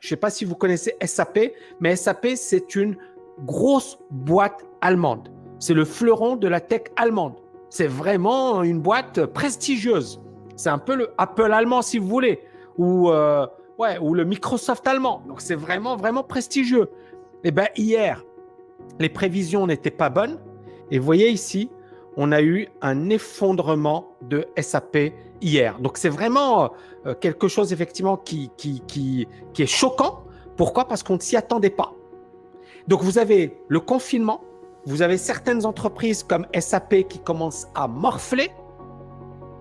Je ne sais pas si vous connaissez SAP, mais SAP, c'est une grosse boîte allemande. C'est le fleuron de la tech allemande. C'est vraiment une boîte prestigieuse. C'est un peu le Apple allemand, si vous voulez, ou le Microsoft allemand. Donc, c'est vraiment, vraiment prestigieux. Et bien, hier, les prévisions n'étaient pas bonnes. Et vous voyez ici, on a eu un effondrement de SAP hier. Donc, c'est vraiment quelque chose, effectivement, qui est choquant. Pourquoi? Parce qu'on ne s'y attendait pas. Donc, vous avez le confinement, vous avez certaines entreprises comme SAP qui commencent à morfler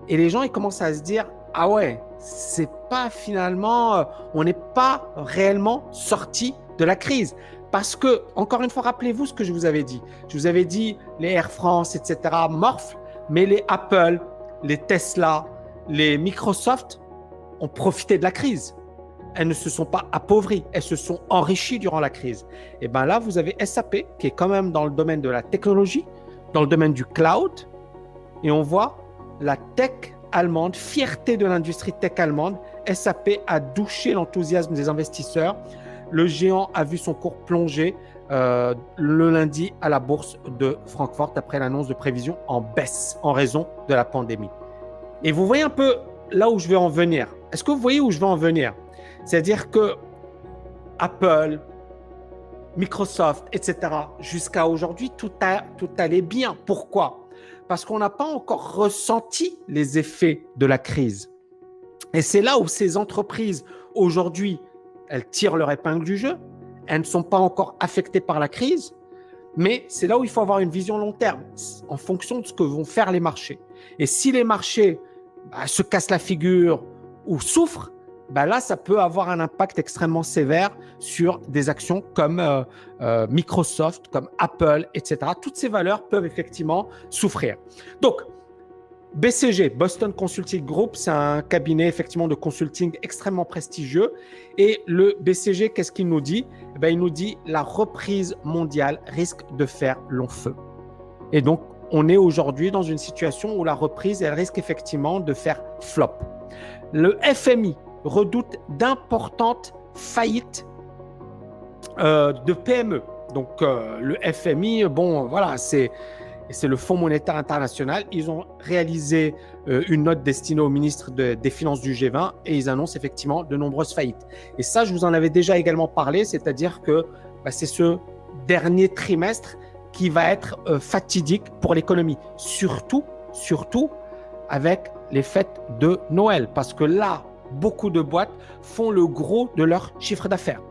et les gens, ils commencent à se dire « Ah ouais, c'est pas finalement, on n'est pas réellement sorti de la crise. » Parce que, encore une fois, rappelez-vous ce que je vous avais dit. Je vous avais dit les Air France, etc. morflent, mais les Apple, les Tesla, les Microsoft ont profité de la crise. Elles ne se sont pas appauvries, elles se sont enrichies durant la crise. Et bien là, vous avez SAP qui est quand même dans le domaine de la technologie, dans le domaine du cloud, et on voit la tech allemande, fierté de l'industrie tech allemande. SAP a douché l'enthousiasme des investisseurs. Le géant a vu son cours plonger le lundi à la bourse de Francfort après l'annonce de prévision en baisse en raison de la pandémie. Et vous voyez un peu là où je vais en venir. Est-ce que vous voyez où je vais en venir? C'est-à-dire que Apple, Microsoft, etc., jusqu'à aujourd'hui, tout allait bien. Pourquoi? Parce qu'on n'a pas encore ressenti les effets de la crise. Et c'est là où ces entreprises, aujourd'hui, elles tirent leur épingle du jeu. Elles ne sont pas encore affectées par la crise. Mais c'est là où il faut avoir une vision long terme, en fonction de ce que vont faire les marchés. Et si les marchés se cassent la figure ou souffrent, là, ça peut avoir un impact extrêmement sévère sur des actions comme Microsoft, comme Apple, etc. Toutes ces valeurs peuvent effectivement souffrir. Donc, BCG, Boston Consulting Group, c'est un cabinet effectivement de consulting extrêmement prestigieux. Et le BCG, qu'est-ce qu'il nous dit? Il nous dit la reprise mondiale risque de faire long feu. Et donc, on est aujourd'hui dans une situation où la reprise, elle risque effectivement de faire flop. Le FMI redoute d'importantes faillites de PME. Donc, le FMI, c'est le Fonds monétaire international. Ils ont réalisé une note destinée au ministre des Finances du G20 et ils annoncent effectivement de nombreuses faillites. Et ça, je vous en avais déjà également parlé, c'est-à-dire que c'est ce dernier trimestre qui va être fatidique pour l'économie, surtout avec les fêtes de Noël, parce que là, beaucoup de boîtes font le gros de leur chiffre d'affaires.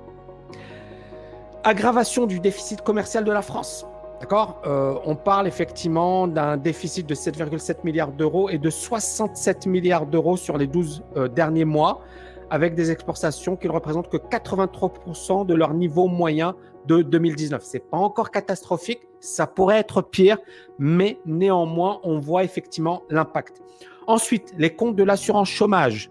Aggravation du déficit commercial de la France. D'accord, on parle effectivement d'un déficit de 7,7 milliards d'euros et de 67 milliards d'euros sur les 12 derniers mois, avec des exportations qui ne représentent que 83% de leur niveau moyen de 2019. Ce n'est pas encore catastrophique, ça pourrait être pire, mais néanmoins, on voit effectivement l'impact. Ensuite, les comptes de l'assurance chômage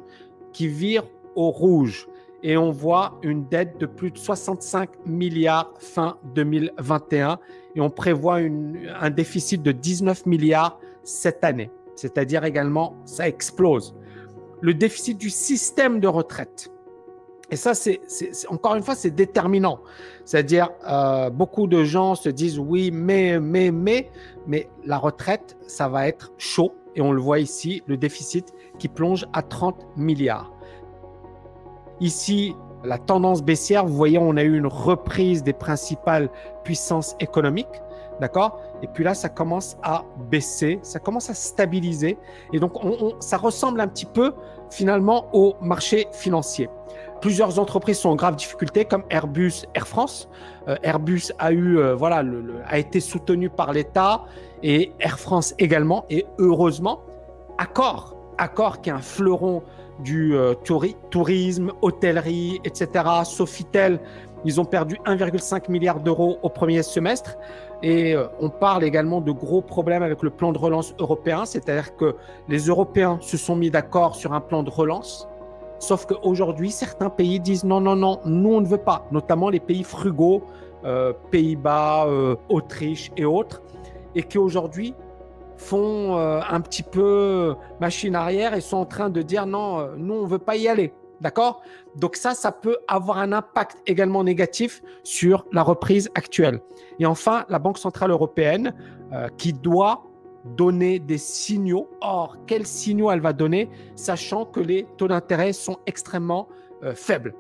qui virent au rouge. Et on voit une dette de plus de 65 milliards fin 2021 et on prévoit un déficit de 19 milliards cette année. C'est-à-dire également, ça explose. Le déficit du système de retraite. Et ça, encore une fois, c'est déterminant. C'est-à-dire, beaucoup de gens se disent oui, mais la retraite, ça va être chaud. Et on le voit ici, le déficit qui plonge à 30 milliards. Ici, la tendance baissière, vous voyez, on a eu une reprise des principales puissances économiques, d'accord? Et puis là, ça commence à baisser, ça commence à stabiliser. Et donc, ça ressemble un petit peu, finalement, au marché financier. Plusieurs entreprises sont en grave difficulté, comme Airbus, Air France. Airbus a été soutenu par l'État et Air France également. Et heureusement, Accor qui est un fleuron du tourisme, hôtellerie, etc. Sofitel, ils ont perdu 1,5 milliard d'euros au premier semestre. Et on parle également de gros problèmes avec le plan de relance européen, c'est-à-dire que les Européens se sont mis d'accord sur un plan de relance, sauf qu'aujourd'hui, certains pays disent non, nous on ne veut pas, notamment les pays frugaux, Pays-Bas, Autriche et autres, et qui aujourd'hui font un petit peu machine arrière et sont en train de dire non, nous on ne veut pas y aller. D'accord? Donc ça peut avoir un impact également négatif sur la reprise actuelle. Et enfin, la Banque centrale européenne qui doit donner des signaux. Or, quels signaux elle va donner, sachant que les taux d'intérêt sont extrêmement faibles.